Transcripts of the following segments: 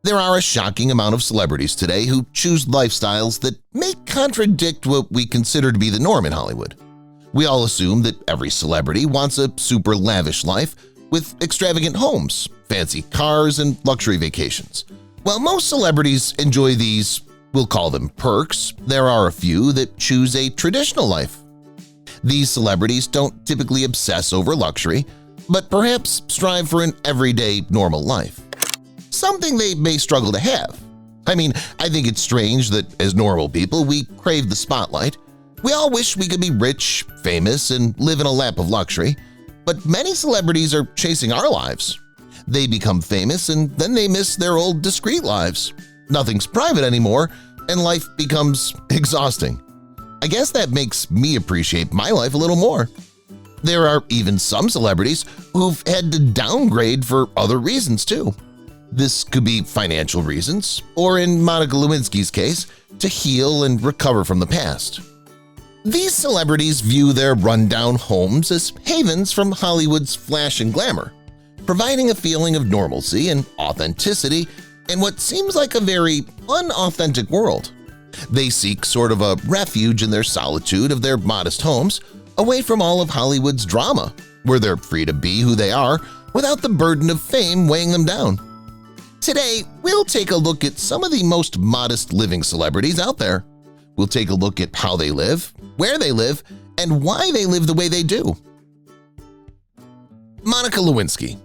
There are a shocking amount of celebrities today who choose lifestyles that may contradict what we consider to be the norm in Hollywood. We all assume that every celebrity wants a super lavish life with extravagant homes, fancy cars, and luxury vacations. While most celebrities enjoy these, we'll call them perks, there are a few that choose a traditional life. These celebrities don't typically obsess over luxury, but perhaps strive for an everyday normal life. Something they may struggle to have. I mean, I think it's strange that as normal people we crave the spotlight. We all wish we could be rich, famous, and live in a lap of luxury, but many celebrities are chasing our lives. They become famous and then they miss their old discreet lives. Nothing's private anymore, and life becomes exhausting. I guess that makes me appreciate my life a little more. There are even some celebrities who've had to downgrade for other reasons too. This could be financial reasons, or in Monica Lewinsky's case, to heal and recover from the past. These celebrities view their rundown homes as havens from Hollywood's flash and glamour, providing a feeling of normalcy and authenticity in what seems like a very unauthentic world. They seek sort of a refuge in their solitude of their modest homes, away from all of Hollywood's drama, where they're free to be who they are without the burden of fame weighing them down. Today, we'll take a look at some of the most modest living celebrities out there. We'll take a look at how they live, where they live, and why they live the way they do. Monica Lewinsky.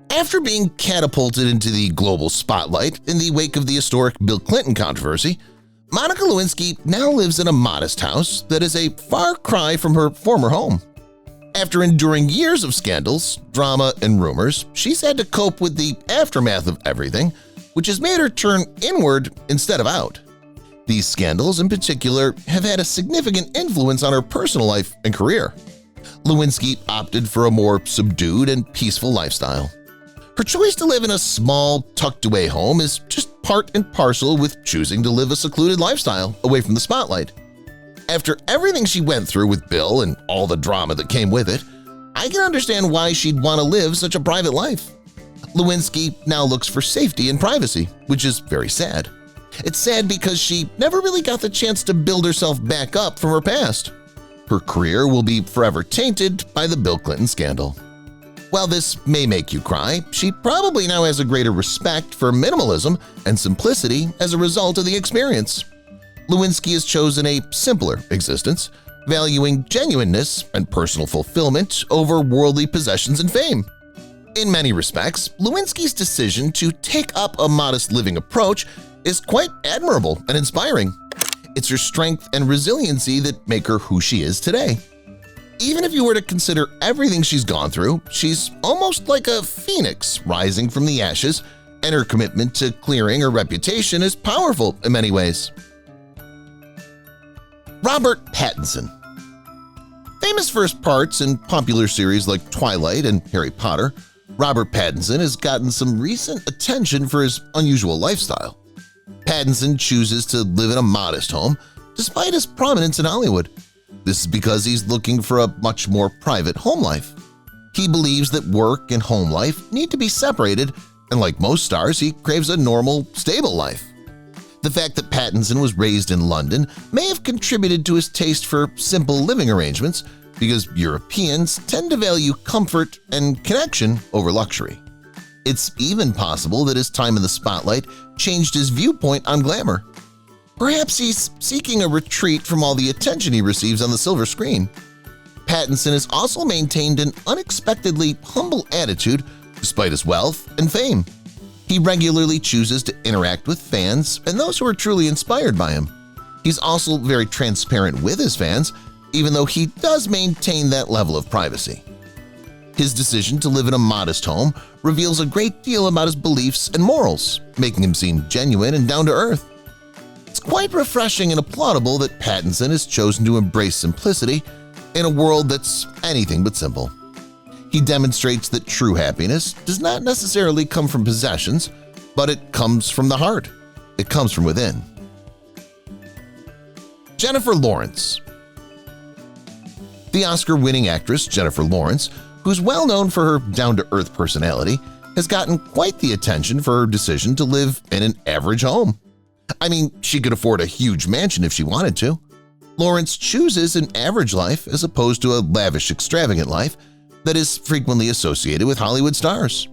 After being catapulted into the global spotlight in the wake of the historic Bill Clinton controversy, Monica Lewinsky now lives in a modest house that is a far cry from her former home. After enduring years of scandals, drama, and rumors, she's had to cope with the aftermath of everything, which has made her turn inward instead of out. These scandals in particular have had a significant influence on her personal life and career. Lewinsky opted for a more subdued and peaceful lifestyle. Her choice to live in a small, tucked-away home is just part and parcel with choosing to live a secluded lifestyle away from the spotlight. After everything she went through with Bill and all the drama that came with it, I can understand why she'd want to live such a private life. Lewinsky now looks for safety and privacy, which is very sad. It's sad because she never really got the chance to build herself back up from her past. Her career will be forever tainted by the Bill Clinton scandal. While this may make you cry, she probably now has a greater respect for minimalism and simplicity as a result of the experience. Lewinsky has chosen a simpler existence, valuing genuineness and personal fulfillment over worldly possessions and fame. In many respects, Lewinsky's decision to take up a modest living approach is quite admirable and inspiring. It's her strength and resiliency that make her who she is today. Even if you were to consider everything she's gone through, she's almost like a phoenix rising from the ashes, and her commitment to clearing her reputation is powerful in many ways. Robert Pattinson. Famous for his parts in popular series like Twilight and Harry Potter, Robert Pattinson has gotten some recent attention for his unusual lifestyle. Pattinson chooses to live in a modest home despite his prominence in Hollywood. This is because he's looking for a much more private home life. He believes that work and home life need to be separated, and like most stars, he craves a normal, stable life. The fact that Pattinson was raised in London may have contributed to his taste for simple living arrangements because Europeans tend to value comfort and connection over luxury. It's even possible that his time in the spotlight changed his viewpoint on glamour. Perhaps he's seeking a retreat from all the attention he receives on the silver screen. Pattinson has also maintained an unexpectedly humble attitude despite his wealth and fame. He regularly chooses to interact with fans and those who are truly inspired by him. He's also very transparent with his fans, even though he does maintain that level of privacy. His decision to live in a modest home reveals a great deal about his beliefs and morals, making him seem genuine and down-to-earth. It's quite refreshing and applaudable that Pattinson has chosen to embrace simplicity in a world that's anything but simple. He demonstrates that true happiness does not necessarily come from possessions, but it comes from the heart. It comes from within. Jennifer Lawrence. The Oscar-winning actress Jennifer Lawrence, who's well known for her down-to-earth personality, has gotten quite the attention for her decision to live in an average home. I mean, she could afford a huge mansion if she wanted to. Lawrence chooses an average life as opposed to a lavish, extravagant life that is frequently associated with Hollywood stars.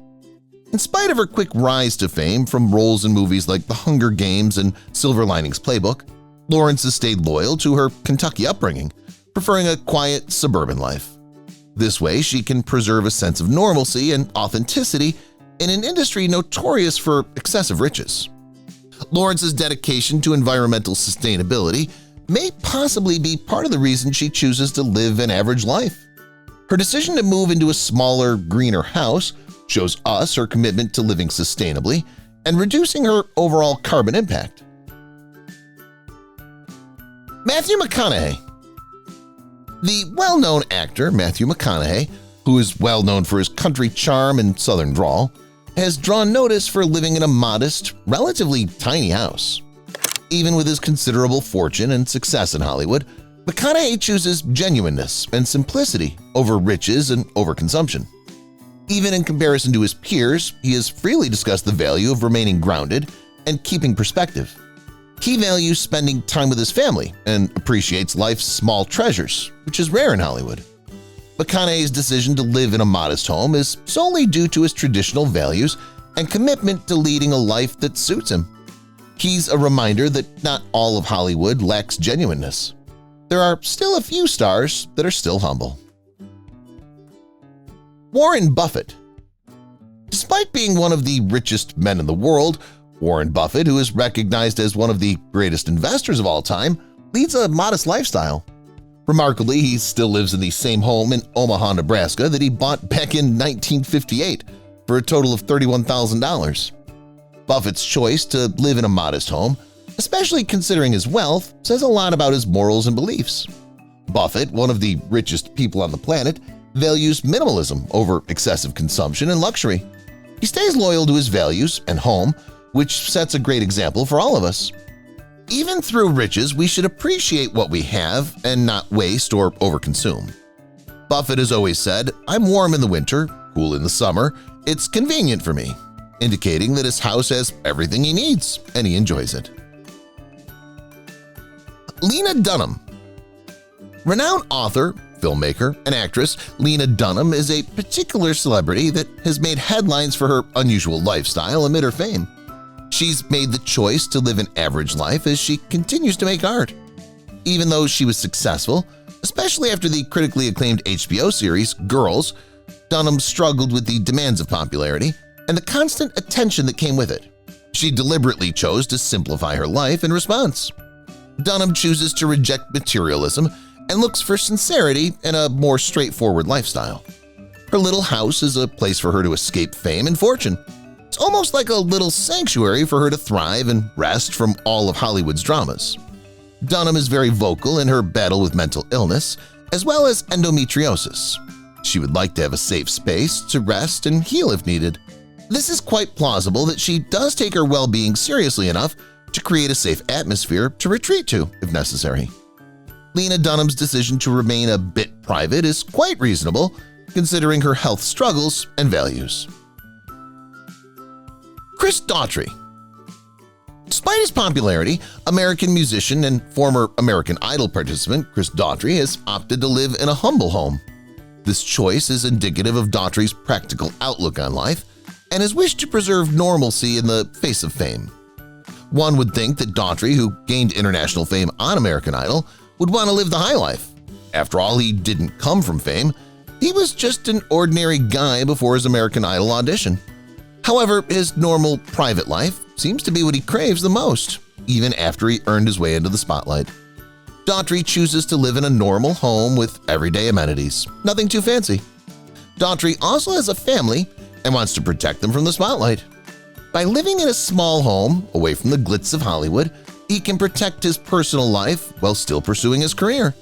In spite of her quick rise to fame from roles in movies like The Hunger Games and Silver Linings Playbook, Lawrence has stayed loyal to her Kentucky upbringing, preferring a quiet suburban life. This way, she can preserve a sense of normalcy and authenticity in an industry notorious for excessive riches. Lawrence's dedication to environmental sustainability may possibly be part of the reason she chooses to live an average life. Her decision to move into a smaller, greener house shows us her commitment to living sustainably and reducing her overall carbon impact. Matthew McConaughey. The well-known actor Matthew McConaughey, who is well known for his country charm and southern drawl, has drawn notice for living in a modest, relatively tiny house. Even with his considerable fortune and success in Hollywood, McConaughey chooses genuineness and simplicity over riches and overconsumption. Even in comparison to his peers, he has freely discussed the value of remaining grounded and keeping perspective. He values spending time with his family and appreciates life's small treasures, which is rare in Hollywood. McConaughey's decision to live in a modest home is solely due to his traditional values and commitment to leading a life that suits him. He's a reminder that not all of Hollywood lacks genuineness. There are still a few stars that are still humble. Warren Buffett. Despite being one of the richest men in the world, Warren Buffett, who is recognized as one of the greatest investors of all time, leads a modest lifestyle. Remarkably, he still lives in the same home in Omaha, Nebraska that he bought back in 1958 for a total of $31,000. Buffett's choice to live in a modest home, especially considering his wealth, says a lot about his morals and beliefs. Buffett, one of the richest people on the planet, values minimalism over excessive consumption and luxury. He stays loyal to his values and home, which sets a great example for all of us. Even through riches, we should appreciate what we have and not waste or overconsume. Buffett has always said, "I'm warm in the winter, cool in the summer, it's convenient for me," indicating that his house has everything he needs and he enjoys it. Lena Dunham. Renowned author, filmmaker, and actress Lena Dunham is a particular celebrity that has made headlines for her unusual lifestyle amid her fame. She's made the choice to live an average life as she continues to make art. Even though she was successful, especially after the critically acclaimed HBO series Girls, Dunham struggled with the demands of popularity and the constant attention that came with it. She deliberately chose to simplify her life in response. Dunham chooses to reject materialism and looks for sincerity in a more straightforward lifestyle. Her little house is a place for her to escape fame and fortune. It's almost like a little sanctuary for her to thrive and rest from all of Hollywood's dramas. Dunham is very vocal in her battle with mental illness, as well as endometriosis. She would like to have a safe space to rest and heal if needed. This is quite plausible that she does take her well-being seriously enough to create a safe atmosphere to retreat to if necessary. Lena Dunham's decision to remain a bit private is quite reasonable, considering her health struggles and values. Daughtry. Despite his popularity, American musician and former American Idol participant Daughtry has opted to live in a humble home. This choice is indicative of Daughtry's practical outlook on life and his wish to preserve normalcy in the face of fame. One would think that Daughtry, who gained international fame on American Idol, would want to live the high life. After all, he didn't come from fame. He was just an ordinary guy before his American Idol audition. However, his normal private life seems to be what he craves the most, even after he earned his way into the spotlight. Daughtry chooses to live in a normal home with everyday amenities, nothing too fancy. Daughtry also has a family and wants to protect them from the spotlight. By living in a small home away from the glitz of Hollywood, he can protect his personal life while still pursuing his career.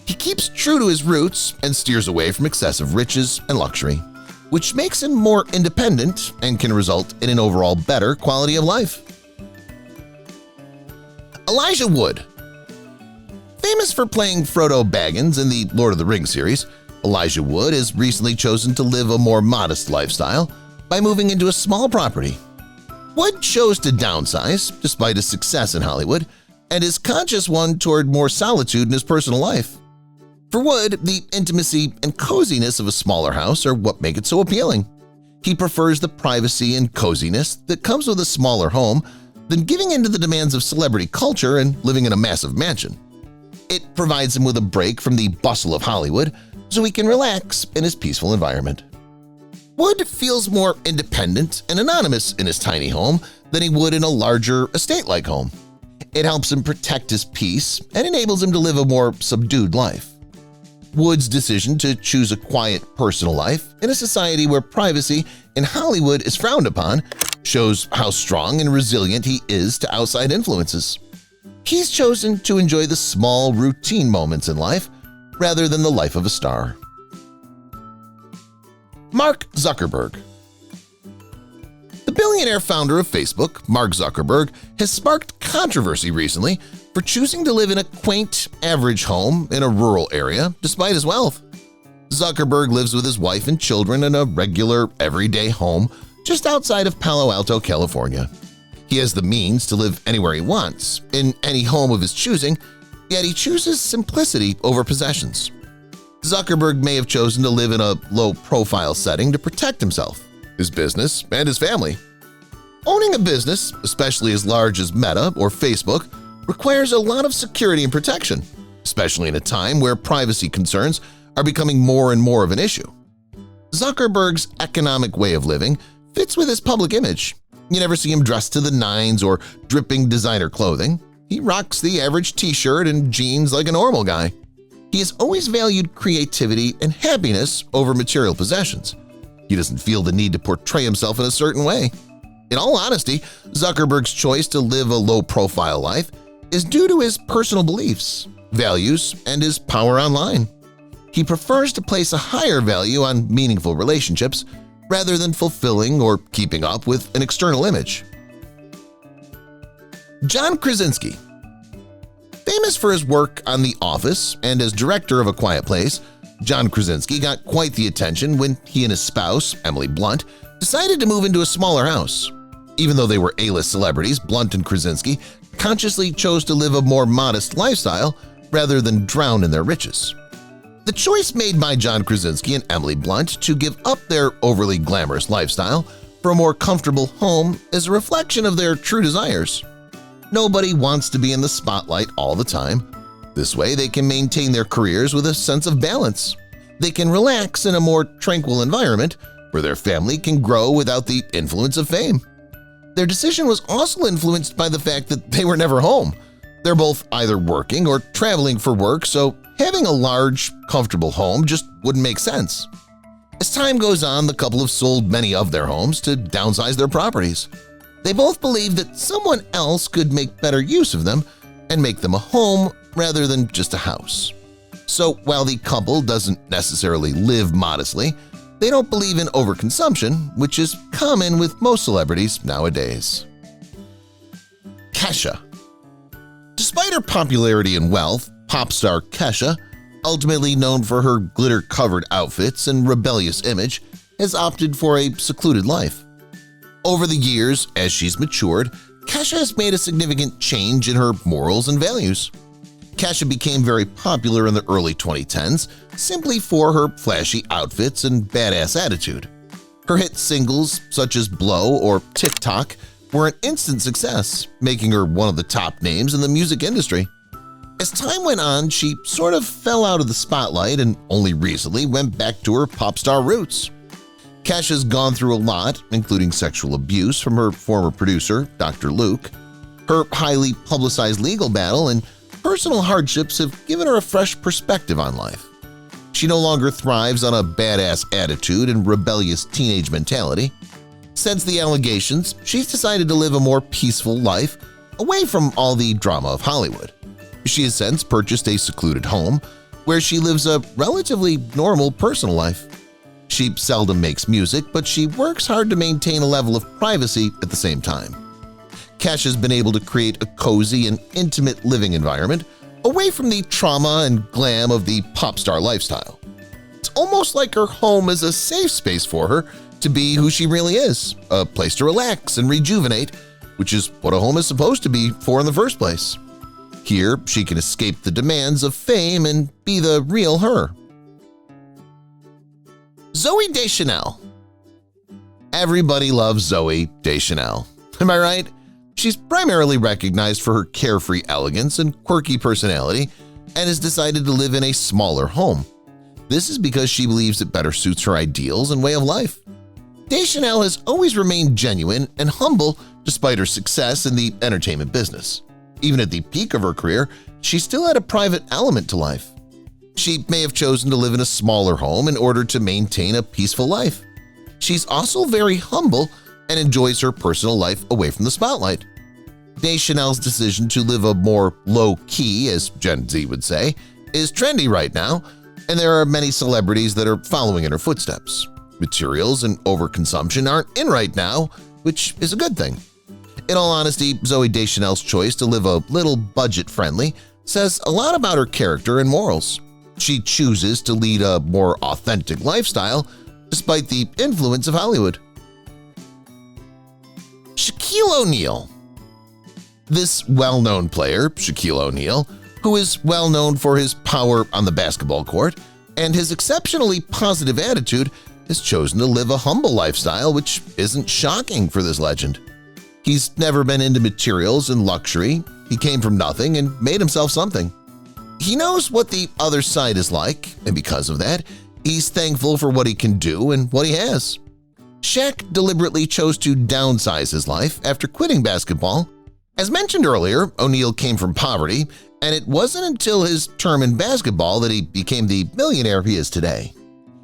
He keeps true to his roots and steers away from excessive riches and luxury, which makes him more independent and can result in an overall better quality of life. Elijah Wood. Famous for playing Frodo Baggins in the Lord of the Rings series, Elijah Wood has recently chosen to live a more modest lifestyle, by moving into a small property. Wood chose to downsize despite his success in Hollywood and his conscious one toward more solitude in his personal life. For Wood, the intimacy and coziness of a smaller house are what make it so appealing. He prefers the privacy and coziness that comes with a smaller home than giving in to the demands of celebrity culture and living in a massive mansion. It provides him with a break from the bustle of Hollywood so he can relax in his peaceful environment. Wood feels more independent and anonymous in his tiny home than he would in a larger estate-like home. It helps him protect his peace and enables him to live a more subdued life. Wood's decision to choose a quiet personal life in a society where privacy in Hollywood is frowned upon shows how strong and resilient he is to outside influences. He's chosen to enjoy the small, routine moments in life rather than the life of a star. Mark Zuckerberg. The billionaire founder of Facebook, Mark Zuckerberg, has sparked controversy recently for choosing to live in a quaint, average home in a rural area despite his wealth. Zuckerberg lives with his wife and children in a regular, everyday home just outside of Palo Alto, California. He has the means to live anywhere he wants, in any home of his choosing, yet he chooses simplicity over possessions. Zuckerberg may have chosen to live in a low-profile setting to protect himself, his business, and his family. Owning a business, especially as large as Meta or Facebook, requires a lot of security and protection, especially in a time where privacy concerns are becoming more and more of an issue. Zuckerberg's economic way of living fits with his public image. You never see him dressed to the nines or dripping designer clothing. He rocks the average t-shirt and jeans like a normal guy. He has always valued creativity and happiness over material possessions. He doesn't feel the need to portray himself in a certain way. In all honesty, Zuckerberg's choice to live a low-profile life is due to his personal beliefs, values, and his power online. He prefers to place a higher value on meaningful relationships rather than fulfilling or keeping up with an external image. John Krasinski. Famous for his work on The Office and as director of A Quiet Place, John Krasinski got quite the attention when he and his spouse, Emily Blunt, decided to move into a smaller house. Even though they were A-list celebrities, Blunt and Krasinski consciously chose to live a more modest lifestyle rather than drown in their riches. The choice made by John Krasinski and Emily Blunt to give up their overly glamorous lifestyle for a more comfortable home is a reflection of their true desires. Nobody wants to be in the spotlight all the time. This way they can maintain their careers with a sense of balance. They can relax in a more tranquil environment where their family can grow without the influence of fame. Their decision was also influenced by the fact that they were never home. They're both either working or traveling for work, so having a large, comfortable home just wouldn't make sense. As time goes on, the couple have sold many of their homes to downsize their properties. They both believe that someone else could make better use of them and make them a home rather than just a house. So while the couple doesn't necessarily live modestly, they don't believe in overconsumption, which is common with most celebrities nowadays. Kesha. Despite her popularity and wealth, pop star Kesha, ultimately known for her glitter-covered outfits and rebellious image, has opted for a secluded life. Over the years, as she's matured, Kesha has made a significant change in her morals and values. Kesha became very popular in the early 2010s simply for her flashy outfits and badass attitude. Her hit singles such as Blow or TikTok were an instant success, making her one of the top names in the music industry. As time went on, she sort of fell out of the spotlight and only recently went back to her pop star roots. Kesha's gone through a lot, including sexual abuse from her former producer, Dr. Luke. Her highly publicized legal battle and personal hardships have given her a fresh perspective on life. She no longer thrives on a badass attitude and rebellious teenage mentality. Since the allegations, she's decided to live a more peaceful life away from all the drama of Hollywood. She has since purchased a secluded home where she lives a relatively normal personal life. She seldom makes music, but she works hard to maintain a level of privacy at the same time. Kesha's been able to create a cozy and intimate living environment away from the trauma and glam of the pop star lifestyle. It's almost like her home is a safe space for her to be who she really is, a place to relax and rejuvenate, which is what a home is supposed to be for in the first place. Here, she can escape the demands of fame and be the real her. Zooey Deschanel. Everybody loves Zooey Deschanel. Am I right? She's primarily recognized for her carefree elegance and quirky personality and has decided to live in a smaller home. This is because she believes it better suits her ideals and way of life. Deschanel has always remained genuine and humble despite her success in the entertainment business. Even at the peak of her career, she still had a private element to life. She may have chosen to live in a smaller home in order to maintain a peaceful life. She's also very humble and enjoys her personal life away from the spotlight. Deschanel's decision to live a more low-key, as Gen Z would say, is trendy right now, and there are many celebrities that are following in her footsteps. Materials and overconsumption aren't in right now, which is a good thing. In all honesty, Zooey Deschanel's choice to live a little budget-friendly says a lot about her character and morals. She chooses to lead a more authentic lifestyle despite the influence of Hollywood. Shaquille O'Neal. This well-known player, Shaquille O'Neal, who is well known for his power on the basketball court and his exceptionally positive attitude, has chosen to live a humble lifestyle, which isn't shocking for this legend. He's never been into materials and luxury. He came from nothing and made himself something. He knows what the other side is like, and because of that, he's thankful for what he can do and what he has. Shaq deliberately chose to downsize his life after quitting basketball. As mentioned earlier, O'Neal came from poverty, and it wasn't until his term in basketball that he became the millionaire he is today.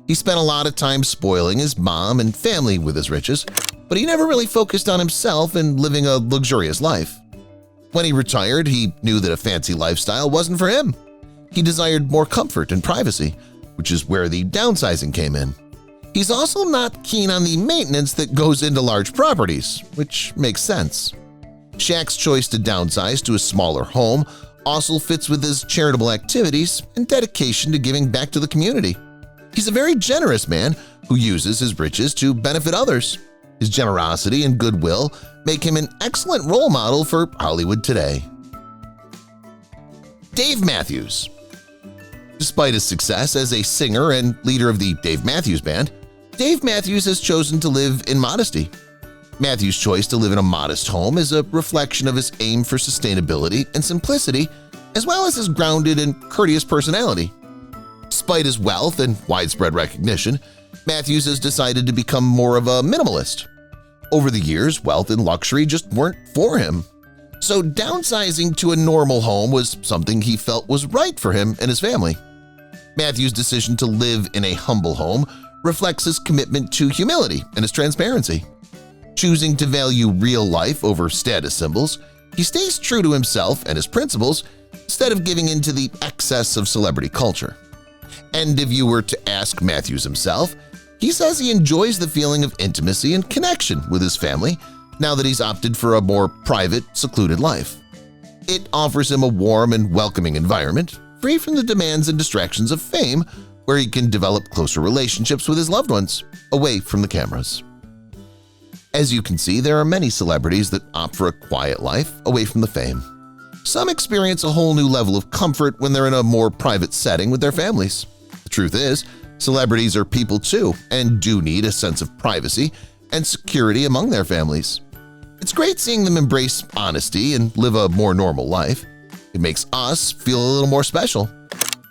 He spent a lot of time spoiling his mom and family with his riches, but he never really focused on himself and living a luxurious life. When he retired, he knew that a fancy lifestyle wasn't for him. He desired more comfort and privacy, which is where the downsizing came in. He's also not keen on the maintenance that goes into large properties, which makes sense. Shaq's choice to downsize to a smaller home also fits with his charitable activities and dedication to giving back to the community. He's a very generous man who uses his riches to benefit others. His generosity and goodwill make him an excellent role model for Hollywood today. Dave Matthews. Despite his success as a singer and leader of the Dave Matthews Band, Dave Matthews has chosen to live in modesty. Matthews' choice to live in a modest home is a reflection of his aim for sustainability and simplicity, as well as his grounded and courteous personality. Despite his wealth and widespread recognition, Matthews has decided to become more of a minimalist. Over the years, wealth and luxury just weren't for him. So downsizing to a normal home was something he felt was right for him and his family. Matthews' decision to live in a humble home reflects his commitment to humility and his transparency. Choosing to value real life over status symbols, he stays true to himself and his principles instead of giving in to the excess of celebrity culture. And if you were to ask Matthews himself, he says he enjoys the feeling of intimacy and connection with his family now that he's opted for a more private, secluded life. It offers him a warm and welcoming environment, free from the demands and distractions of fame, where he can develop closer relationships with his loved ones, away from the cameras. As you can see, there are many celebrities that opt for a quiet life away from the fame. Some experience a whole new level of comfort when they're in a more private setting with their families. The truth is, celebrities are people too and do need a sense of privacy and security among their families. It's great seeing them embrace honesty and live a more normal life. It makes us feel a little more special.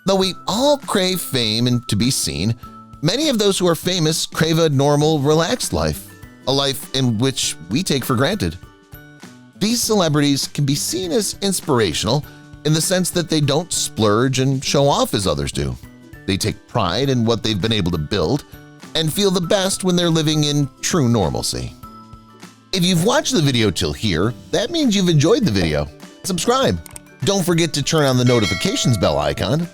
Though we all crave fame and to be seen, many of those who are famous crave a normal, relaxed life, a life in which we take for granted. These celebrities can be seen as inspirational in the sense that they don't splurge and show off as others do. They take pride in what they've been able to build and feel the best when they're living in true normalcy. If you've watched the video till here, that means you've enjoyed the video. Subscribe. Don't forget to turn on the notifications bell icon